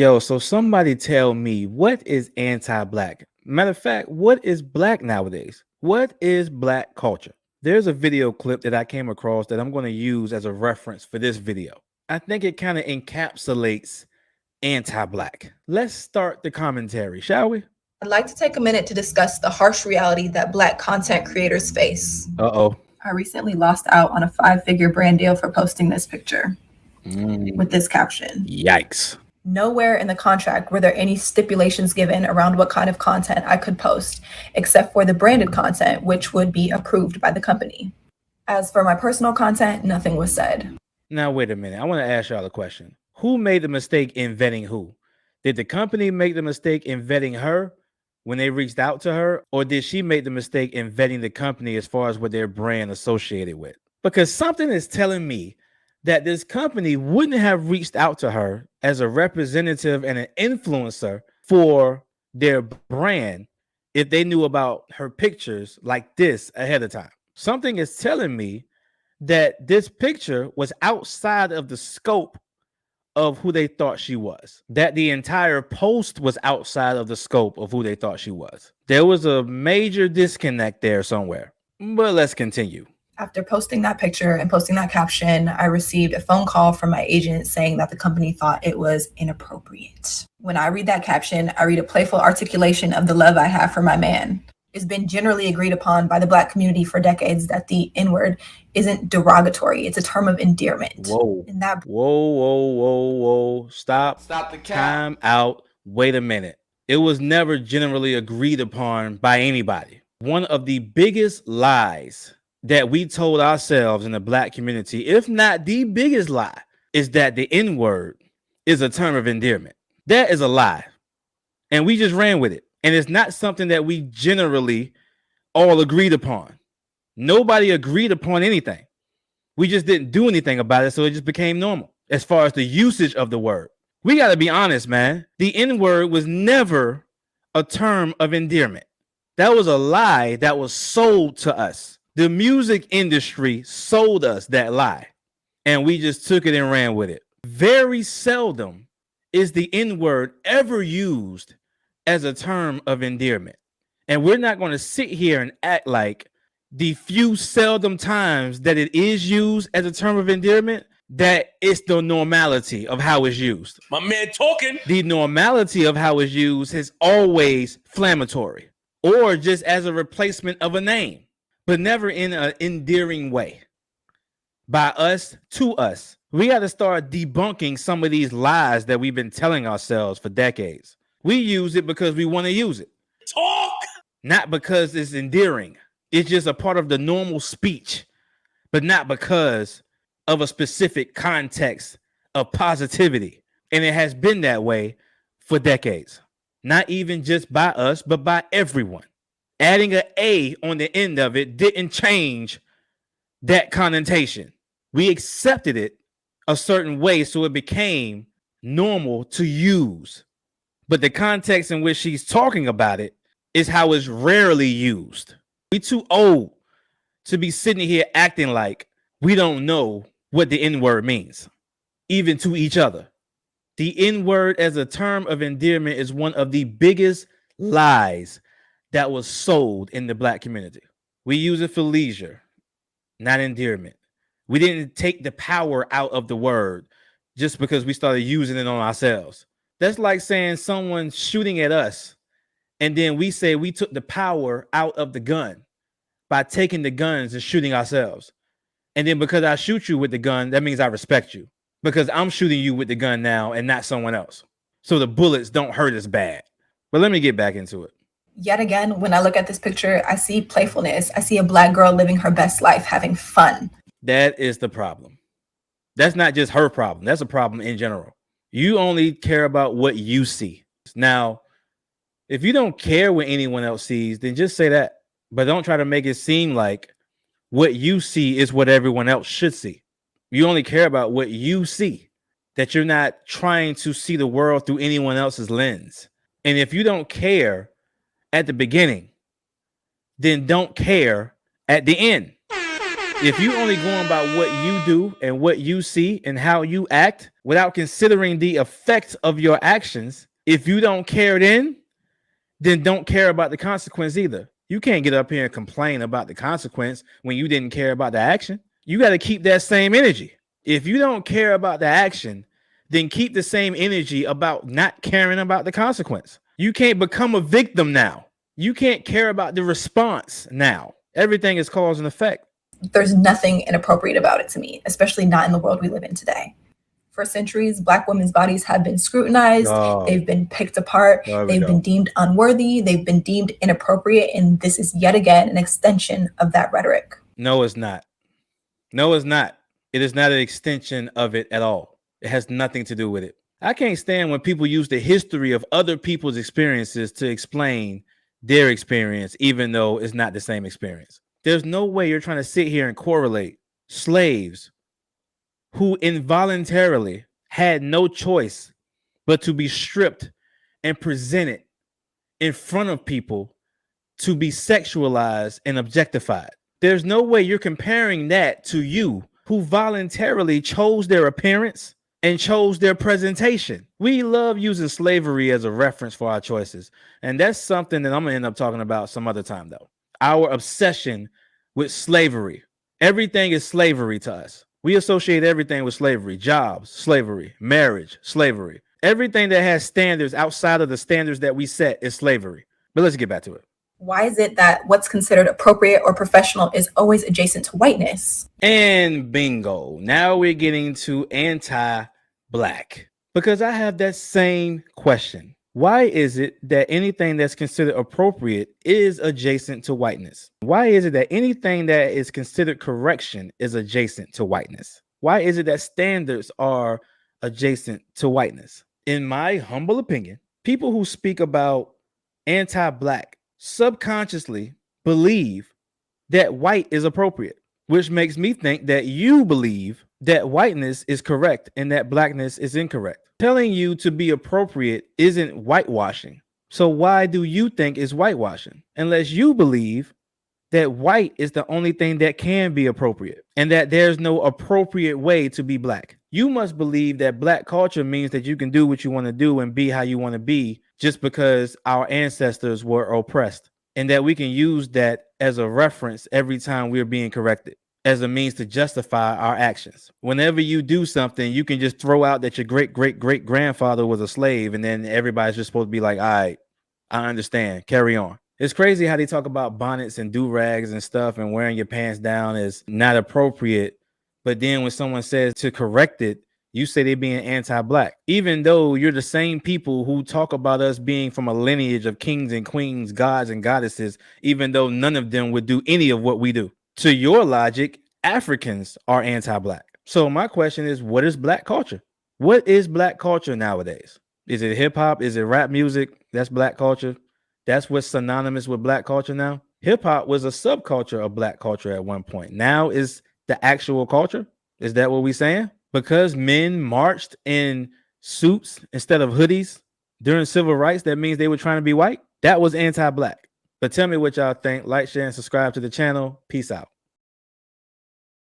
Yo, so somebody tell me, what is anti-black? Matter of fact, what is black nowadays? What is black culture? There's a video clip that I came across that I'm going to use as a reference for this video. I think it kind of encapsulates anti-black. Let's start the commentary, shall we? I'd like to take a minute to discuss the harsh reality that Black content creators face. Uh-oh. I recently lost out on a 5-figure brand deal for posting this picture with this caption. Yikes. Nowhere in the contract were there any stipulations given around what kind of content I could post, except for the branded content, which would be approved by the company. As for my personal content, nothing was said. Now, wait a minute. I want to ask y'all a question. Who made the mistake in vetting who? Did the company make the mistake in vetting her when they reached out to her? Or did she make the mistake in vetting the company as far as what their brand associated with? Because something is telling me that this company wouldn't have reached out to her as a representative and an influencer for their brand if they knew about her pictures like this ahead of time. Something is telling me that this picture was outside of the scope of who they thought she was, that the entire post was outside of the scope of who they thought she was. There was a major disconnect there somewhere, but let's continue. After posting that picture and posting that caption, I received a phone call from my agent saying that the company thought it was inappropriate. When I read that caption, I read a playful articulation of the love I have for my man. It's been generally agreed upon by the Black community for decades that the N-word isn't derogatory. It's a term of endearment. Whoa. Whoa. Stop the cap. Time out. Wait a minute. It was never generally agreed upon by anybody. One of the biggest lies that we told ourselves in the Black community, if not the biggest lie, is that the N-word is a term of endearment. That is a lie. And we just ran with it. And it's not something that we generally all agreed upon. Nobody agreed upon anything. We just didn't do anything about it, so it just became normal as far as the usage of the word. We got to be honest, man. The N-word was never a term of endearment. That was a lie that was sold to us. The music industry sold us that lie, and we just took it and ran with it. Very seldom is the N-word ever used as a term of endearment. And we're not going to sit here and act like the few seldom times that it is used as a term of endearment, that it's the normality of how it's used. My man talking. The normality of how it's used is always inflammatory or just as a replacement of a name, but never in an endearing way. By us, to us. We got to start debunking some of these lies that we've been telling ourselves for decades. We use it because we want to use it. Talk! Not because it's endearing. It's just a part of the normal speech, but not because of a specific context of positivity. And it has been that way for decades. Not even just by us, but by everyone. Adding an A on the end of it didn't change that connotation. We accepted it a certain way, so it became normal to use. But the context in which she's talking about it is how it's rarely used. We too old to be sitting here acting like we don't know what the N-word means, even to each other. The N-word as a term of endearment is one of the biggest lies that was sold in the Black community. We use it for leisure, not endearment. We didn't take the power out of the word just because we started using it on ourselves. That's like saying someone's shooting at us, and then we say we took the power out of the gun by taking the guns and shooting ourselves. And then because I shoot you with the gun, that means I respect you because I'm shooting you with the gun now and not someone else. So the bullets don't hurt as bad. But let me get back into it. Yet again, when I look at this picture, I see playfulness. I see a Black girl living her best life, having fun. That is the problem. That's not just her problem. That's a problem in general. You only care about what you see. Now, if you don't care what anyone else sees, then just say that. But don't try to make it seem like what you see is what everyone else should see. You only care about what you see, that you're not trying to see the world through anyone else's lens. And if you don't care at the beginning, then don't care at the end. If you only going about what you do and what you see and how you act without considering the effects of your actions, if you don't care then don't care about the consequence either. You can't get up here and complain about the consequence when you didn't care about the action. You got to keep that same energy. If you don't care about the action, then keep the same energy about not caring about the consequence. You can't become a victim now. You can't care about the response now. Everything is cause and effect. There's nothing inappropriate about it to me, especially not in the world we live in today. For centuries, Black women's bodies have been scrutinized. They've been picked apart. They've been deemed unworthy. They've been deemed inappropriate. And this is yet again an extension of that rhetoric. No, it's not. No, it's not. It is not an extension of it at all. It has nothing to do with it. I can't stand when people use the history of other people's experiences to explain their experience, even though it's not the same experience. There's no way you're trying to sit here and correlate slaves who involuntarily had no choice but to be stripped and presented in front of people to be sexualized and objectified. There's no way you're comparing that to you who voluntarily chose their appearance and chose their presentation. We love using slavery as a reference for our choices. And that's something that I'm going to end up talking about some other time, though. Our obsession with slavery. Everything is slavery to us. We associate everything with slavery. Jobs, slavery. Marriage, slavery. Everything that has standards outside of the standards that we set is slavery. But let's get back to it. Why is it that what's considered appropriate or professional is always adjacent to whiteness? And bingo. Now we're getting to anti-Black. Because I have that same question. Why is it that anything that's considered appropriate is adjacent to whiteness? Why is it that anything that is considered correction is adjacent to whiteness? Why is it that standards are adjacent to whiteness? In my humble opinion, people who speak about anti-Black subconsciously believe that white is appropriate, which makes me think that you believe that whiteness is correct and that Blackness is incorrect. Telling you to be appropriate isn't whitewashing. So why do you think it's whitewashing? Unless you believe that white is the only thing that can be appropriate and that there's no appropriate way to be Black. You must believe that Black culture means that you can do what you want to do and be how you want to be just because our ancestors were oppressed, and that we can use that as a reference every time we're being corrected, as a means to justify our actions. Whenever you do something, you can just throw out that your great-great-great-grandfather was a slave, and then everybody's just supposed to be like, all right, I understand, carry on. It's crazy how they talk about bonnets and do-rags and stuff and wearing your pants down is not appropriate. But then when someone says to correct it, you say they're being anti-Black, even though you're the same people who talk about us being from a lineage of kings and queens, gods and goddesses, even though none of them would do any of what we do. To your logic, Africans are anti-Black. So my question is, what is Black culture? What is Black culture nowadays? Is it hip hop? Is it rap music? That's Black culture. That's what's synonymous with Black culture now. Hip hop was a subculture of Black culture at one point. Now is the actual culture. Is that what we're saying? Because men marched in suits instead of hoodies during civil rights, that means they were trying to be white? That was anti-Black. But tell me what y'all think. Like, share, and subscribe to the channel. Peace out.